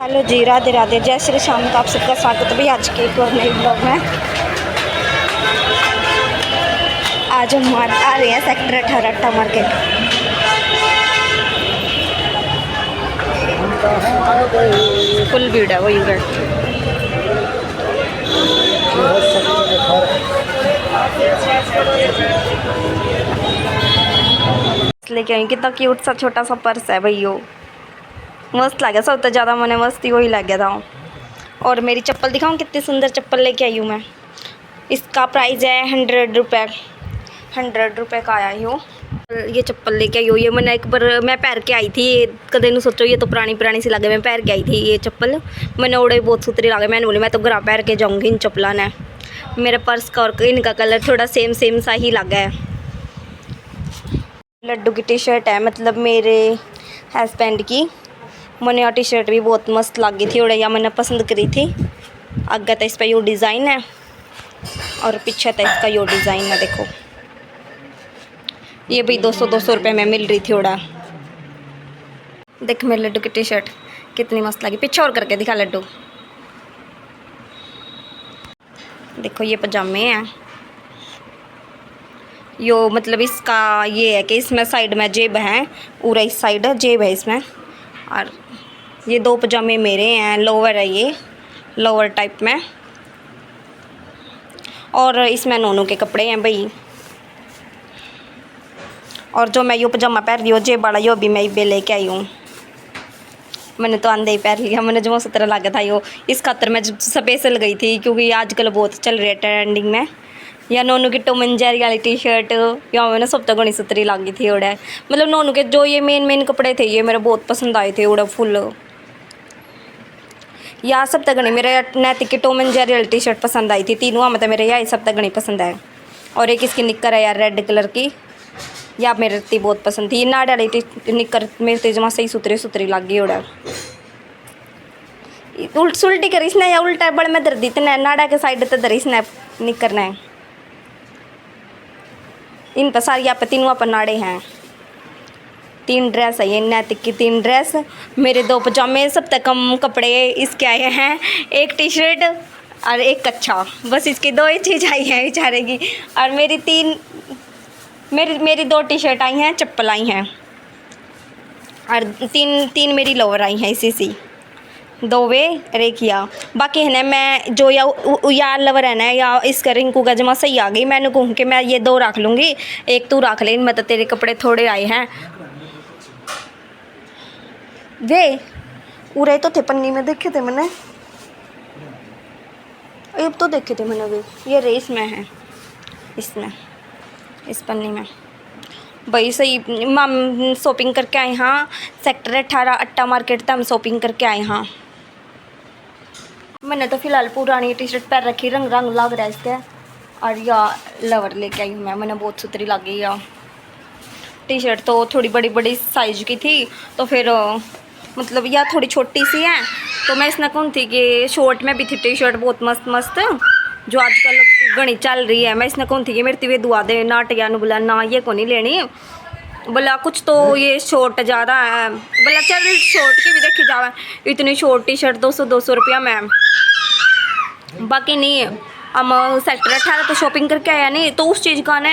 Hello जी, राधे राधे, जय श्री श्याम का आप सबका स्वागत है भाई आज के एक और नए ब्लॉग में। आज हम आ रहे हैं सेक्टर 18 अट्टा मार्केट। फुल भीड़ है वही है। लेके आई कितना क्यूट सा छोटा सा पर्स है भैया, मस्त लगे। सब तो ज़्यादा मैंने मस्ती वही लग गया था। और मेरी चप्पल दिखाऊँ, कितनी सुंदर चप्पल लेके आई हूँ मैं। इसका प्राइस है 100 रुपये। 100 रुपये का आया हूँ। ये चप्पल लेके आई हूँ। ये मैंने एक बार मैं पैर के आई थी कदे नू, सोचो ये तो पुरानी सी लगे। मैं पैर के आई थी ये चप्पल, मैंने ओड़े बहुत सुथरी लगे। मैंने बोली मैं तो घर पैर के जाऊँगी इन चप्पलों ने। मेरे पर्स का और इनका कलर थोड़ा सेम सा ही लगा है। लड्डू की टी शर्ट है, मतलब मेरे हस्बैंड की। मैंने यह टी शर्ट भी बहुत मस्त लगी थी और यह मैंने पसंद करी थी। आगे तो इस पर यो डिज़ाइन है और पीछे तो इसका यो डिज़ाइन है। देखो ये भी 200 रुपये में मिल रही थी। ओड़ा देख मेरे लड्डू की टी शर्ट कितनी मस्त लगी। पीछे और करके दिखा लड्डू। देखो ये पजामे हैं। यो मतलब इसका ये है कि इसमें साइड में जेब है, पूरा इस साइड जेब है इसमें। और ये दो पजामे मेरे हैं। लोअर है ये, लोअर टाइप में। और इसमें नोनू के कपड़े हैं भाई। और जो मैं यो पजामा पहन रही हूँ जेब वाला, यो भी मैं लेके आई हूँ। मैंने तो आंधे ही पहन लिया, मैंने जो सत्रह लगा था यो। इस खातर मैं स्पेशल गई थी क्योंकि आजकल बहुत चल रही है ट्रेंडिंग में। या नोनू की टॉम एंड जेरी वाली टी शर्ट या मैंने सब तक घनी सुतरी लगी थी। ओड़ा मतलब नोनू के जो ये मेन कपड़े थे ये मेरे बहुत पसंद आए थे। ओड़ा फुल या सब तक घनी मेरे नैतिक की टॉम एंड जेरी वाली टी शर्ट पसंद आई थी। तीनों मतलब मेरे यहाँ सब तक घनी पसंद है। और एक इसकी निक्कर है यार रेड कलर की, या मेरे ती बहुत पसंद थी। नाड़ वाली निक्कर मेरे ते जमा सही सुतरी लग गई। ओड़ा उल्टी करीस ना या उल्टा बड़ में दर्दी इतने नाड़ा के साइड तो दरीस ना निक्कर ने। इन पर सारी आप तीनों पर नाड़े हैं। 3 ड्रेस है ये नैतिक की, 3 ड्रेस। मेरे 2 पजामे, सब तक कम कपड़े इसके आए हैं। एक टी शर्ट और एक कच्छा, बस इसकी 2 ही चीज़ आई हैं बेचारे की। और मेरी 2 टी शर्ट आई हैं, चप्पल आई हैं। और तीन मेरी लोअर आई हैं इसी सी 2 वे रेखिया। बाकी है ना मैं जो या लवर है ना या इसका रिंकू का जमा सही आ गई। मैंने कहूँ कि मैं ये 2 रख लूँगी, एक तू रख ले। मतलब तेरे कपड़े थोड़े आए हैं वे उरे तो थे पन्नी में देखे थे मैंने, अब तो देखे थे मैंने वे। ये रेस में है, इसमें इस पन्नी में भाई सही। हम शॉपिंग करके आए हाँ सेक्टर 18 अट्टा मार्केट तक हम शॉपिंग करके आए हाँ। मैंने तो फ़िलहाल पुरानी टी शर्ट पहन रखी, रंग लग रहा है इसके। और या लवर लेके आई हूँ मैंने बहुत सुथरी लगी। या टी शर्ट तो थोड़ी बड़ी साइज की थी तो फिर मतलब या थोड़ी छोटी सी है तो मैं इसने कौन थी कि शॉर्ट में भी थी टी शर्ट बहुत मस्त जो आजकल घनी चल रही है। मैं इसने कौन थी कि मेरे तीवे दुआ दे नाटिया ने बोला ना ये को नहीं लेनी, बोला कुछ तो ये शॉर्ट ज़्यादा है। बोला चल शॉर्ट की भी देखी जाए, इतनी शॉर्ट टी शर्ट 200 रुपया में। बाकी नहीं हम सेक्टर 18 तो शॉपिंग करके आया नहीं तो उस चीज़ का ना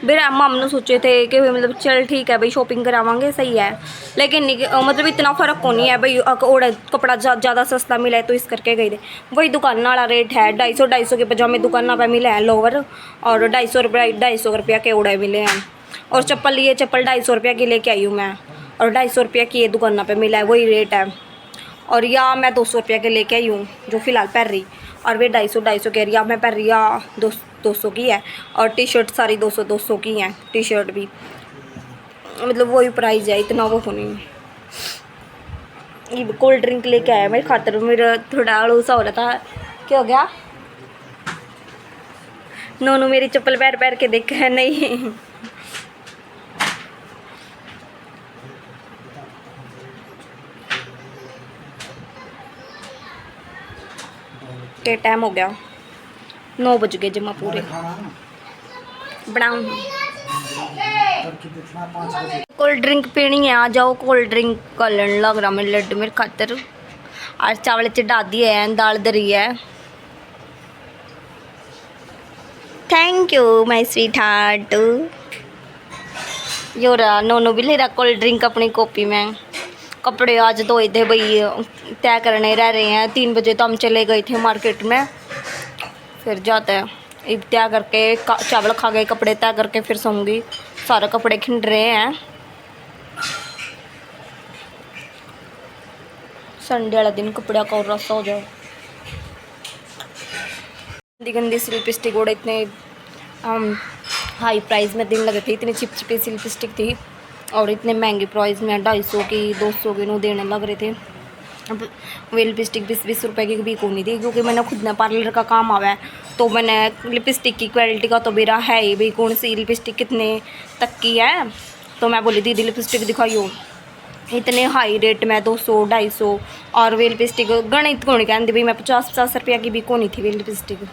फिर हमने सोचे थे कि मतलब चल ठीक है भाई शॉपिंग करावांगे सही है। लेकिन मतलब इतना फ़र्क को नहीं है भाई। ओड़ा कपड़ा ज़्यादा सस्ता मिला है तो इस करके गए थे। वही दुकान वाला रेट है 250 के पजामे दुकान पे मिले हैं लोअर, और 250 रुपया के ओड़े मिले हैं। और चप्पल 250 रुपया की लेके आई हूँ मैं, और 250 रुपया की ये दुकान पे मिला है वही रेट है। और या मैं 200 रुपया के लेके आई हूँ जो फ़िलहाल पहन रही, और वे 250 के रिया मैं पहन रही या 200 की है। और टी शर्ट सारी 200 की हैं। टी शर्ट भी मतलब वही प्राइस है, इतना वो नहीं। ये कोल्ड ड्रिंक लेके आया मेरे खातर, मेरा थोड़ा अड़ूसा हो रहा था। क्या हो गया? नोनू मेरी चप्पल पैर के देखा है नहीं। के टाइम हो गया 9 बज गए जमा पूरे। बनाऊँ कोल्ड ड्रिंक पीनी है, आ जाओ कोल्ड ड्रिंक का लड़ लग रहा मेरे लड्डू मेरे खातर। और चावल चढ़ा दिए हैं, दाल दरी है। Thank you my sweetheart. यो रहा नोनो भी ले रहा कोल्ड ड्रिंक अपनी कॉपी में। कपड़े आज धोए थे भाई, तय करने रह रहे हैं। 3 बजे तो हम चले गए थे मार्केट में, फिर जाते हैं अब तय करके, चावल खा गए, कपड़े तय करके फिर सोऊंगी। सारे कपड़े खिंड रहे हैं। संडे वाला दिन कपड़ा का और रस्सा हो जाए। गंदी गंदी सी लिपस्टिक उड़े, इतने हाई प्राइस में दिन लगे थे, इतनी चिपचिपी सी लिपस्टिक थी और इतने महंगे प्राइस में 250 की 200 की नो देने लग रहे थे। अब वे लिपस्टिक 20-20 रुपए की भी नहीं थी, क्योंकि मैंने खुद ने पार्लर का काम आवा है, तो मैंने लिपस्टिक की क्वालिटी का तो मेरा है ही भाई, कौन सी लिपस्टिक कितने तक की है। तो मैं बोली दीदी लिपस्टिक दिखाइयो, इतने हाई रेट में 200-250। और वे लिपस्टिक गणित कौन कहती भाई, मैं 50-50 रुपया की भी कौन थी वे लिपस्टिक।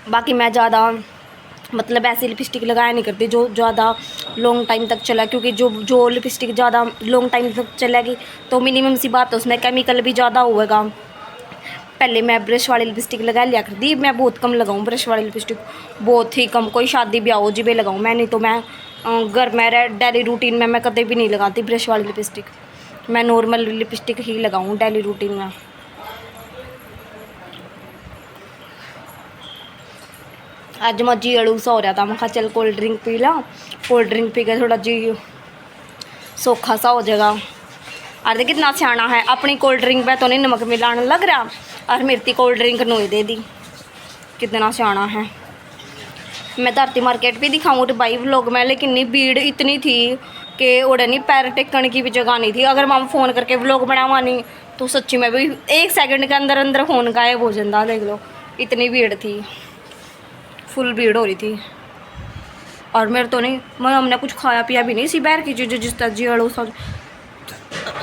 बाकी मैं ज़्यादा मतलब ऐसी लिपस्टिक लगाया नहीं करती जो ज़्यादा लॉन्ग टाइम तक चला, क्योंकि जो लिपस्टिक ज़्यादा लॉन्ग टाइम तक चलेगी तो मिनिमम सी बात है उसमें केमिकल भी ज़्यादा होगा। पहले मैं ब्रश वाली लिपस्टिक लगा लिया करती, मैं बहुत कम लगाऊँ ब्रश वाली लिपस्टिक, बहुत ही कम। कोई शादी ब्याह हो जी भी लगाऊँ मैं, नहीं तो मैं घर में डेली रूटीन में मैं कभी भी नहीं लगाती ब्रश वाली लिपस्टिक। मैं नॉर्मल लिपस्टिक ही लगाऊँ डेली रूटीन में। आज मैं जी अड़ूसा हो रहा था, मैं कहा चल कोल्ड ड्रिंक पी ला, कोल्ड ड्रिंक पी के थोड़ा जी सोखा सा हो जाएगा। और देख कितना सियाना है, अपनी कोल्ड ड्रिंक पे तो नहीं नमक मिलाने लग रहा और मेरी कोल्ड ड्रिंक नोई दे दी, कितना सियाना है। मैं धरती मार्केट भी दिखाऊँ तो भाई व्लॉग में, लेकिन नहीं भीड़ इतनी थी कि उड़े नहीं पैर टेकने की भी जगह नहीं थी। अगर मैं फ़ोन करके व्लॉग बनावा नहीं तो सच्ची में भी 1 सेकंड के अंदर अंदर फ़ोन गायब हो जाता। देख लो इतनी भीड़ थी, फुल भीड़ हो रही थी। और मेरे तो नहीं, मैं हमने कुछ खाया पिया भी नहीं सी बाहर की चीज़ें जिस तरह जी अड़ोसा,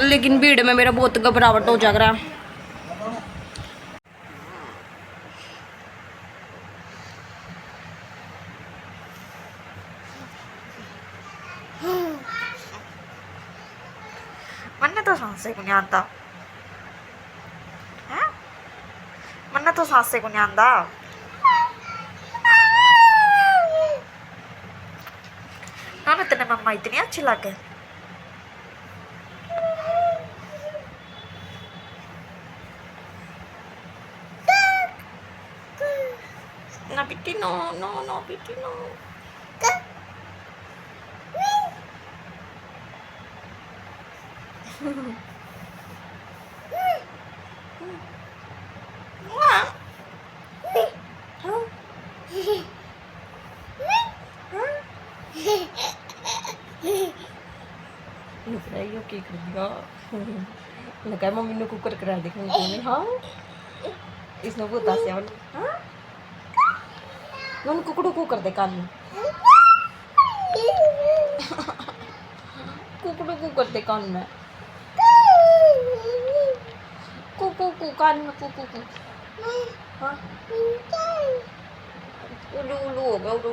लेकिन भीड़ में मेरा बहुत घबराहट हो जा रहा है। मन्ने तो सांसे को नहीं आता है, मन्ने तो सांसे को नहीं आता। ना तेरे मम्मा इतनी अच्छी लगे। ना बेटी नो नो नो बेटी नो। यो की कर दिया लगा मम्मी ने कुकर करा देखने को। हाँ इसने बहुत आसे हाँ मन कुकड़ू कुकर दे कान में, कुकड़ू कुकर दे कान में, कुकू कान में कुकू। हाँ उलू उलू होगा, उलू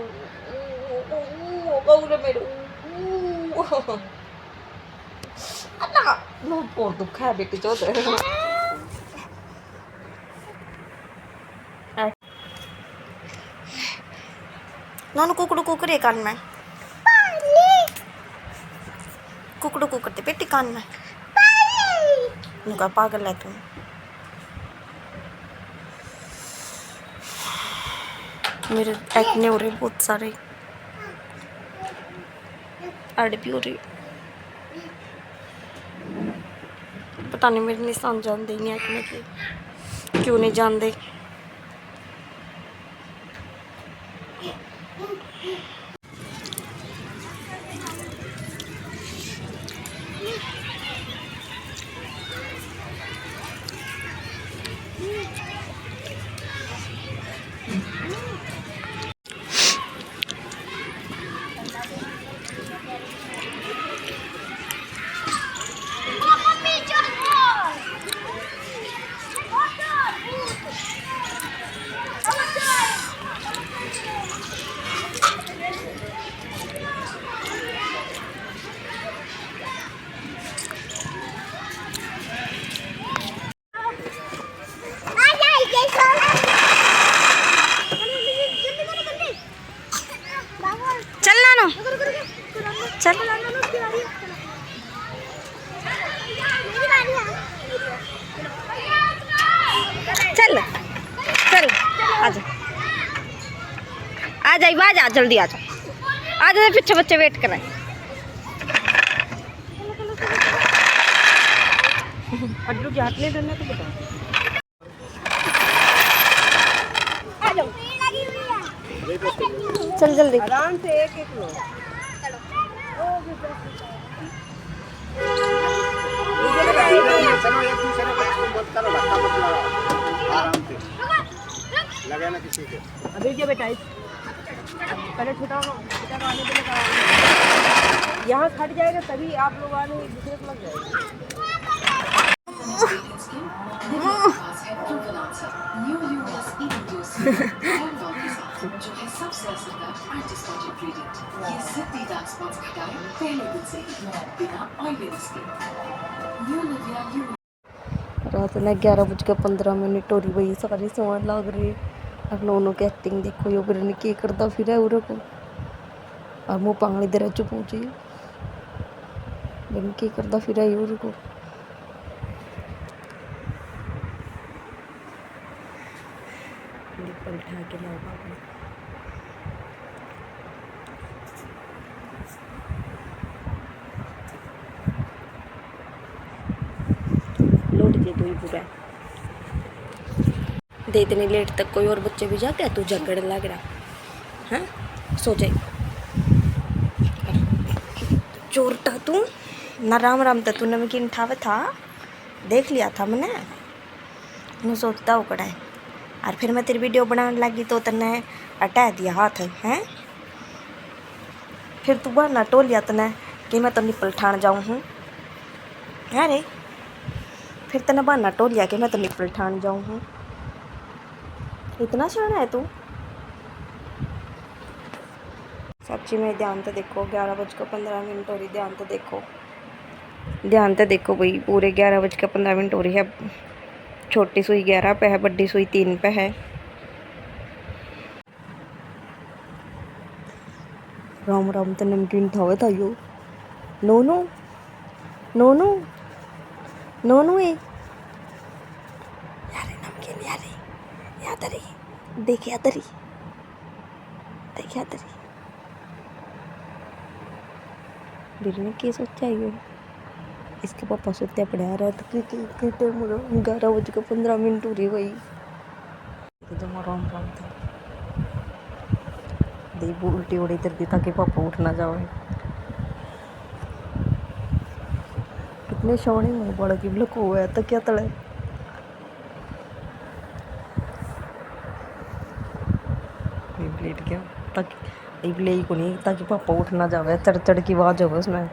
होगा उलू मेरे ना बहुत दुख है बेटी जो नोनू कुकड़ू कुकरे कान में, कुकड़ू कुकर दे बेटी कान में। नुका पागल है तुम। मेरे एक्ने हो रहे बहुत सारे, एड भी हो रही, पता नहीं मेरे निशान जानते ही नहीं एक्ने के, क्यों नहीं जानते। चल चल चल आजा आ जा आ जा जल्दी आ जा पीछे बच्चे वेट कर रहे हैं अड्डू के हाथ नहीं देना तो बता चल जल्दी आराम से एक एक लो लगे ना किसी के अभी क्या बेटा पहले छोटा छोटा आने के लिए यहाँ हट जाएगा तभी आप लोग आने एक दूसरे को लग जाएगा जो है सबसे असरदार एंटी-स्कॉच इंग्रेडिएंट ये जिद्दी डार्क स्पॉट्स हटाए पहले दिन से ही बिना oily skin new Livia you रात ने 11:15 हो रही भाई सारी सोन लग रही अब नोनों की एक्टिंग देखो यो फिर ने की करता फिर है उरे को और मुँह पांगड़ी दे चुप पहुंची बिन की करता फिर है उरे को पलटा के लाओ पापा लोट के दो ही पूरा दे इतनी लेट तक कोई और बच्चे भी जाते तू झगड़ लग रहा हाँ सो जाए चोरटा तू ना राम राम तो तू नमकीन ठावे था देख लिया था मैंने मैं सोचता हो कड़ा है और फिर मैं तेरी वीडियो बनाने लगी तो तने हटा दिया हाथ हैं फिर तू बहाना टोल लिया तने कि मैं तो निपल ठाण जाऊँ हूँ अरे फिर तने बहाना टोल लिया कि मैं तो निपल ठाण जाऊँ हूँ इतना शाना है तू सच्ची में ध्यान तो देखो 11:15 हो रही ध्यान तो देखो भाई पूरे 11:15 हो रही है छोटी सुई 11 पे है बड़ी सुई 3 पे है राम राम तो नमकीन थावे था यो नोनू नोनू नोनू यारे नमकीन यारे यादरी देख यादरी बिल ने क्या सोचा ये इसके पापा सोते पड़े आ रहा था कि टाइम 11:15 हो रही गई तो राम राम था देव उल्टी उड़ी करती ताकि पापा उठ ना जाए कितने सोने मुँह बड़ा कि लको हुआ है तो क्या तले लेट गया ताकि ले को नहीं ताकि पापा उठ ना जाए चढ़ चढ़ की आवाज़ हो उसमें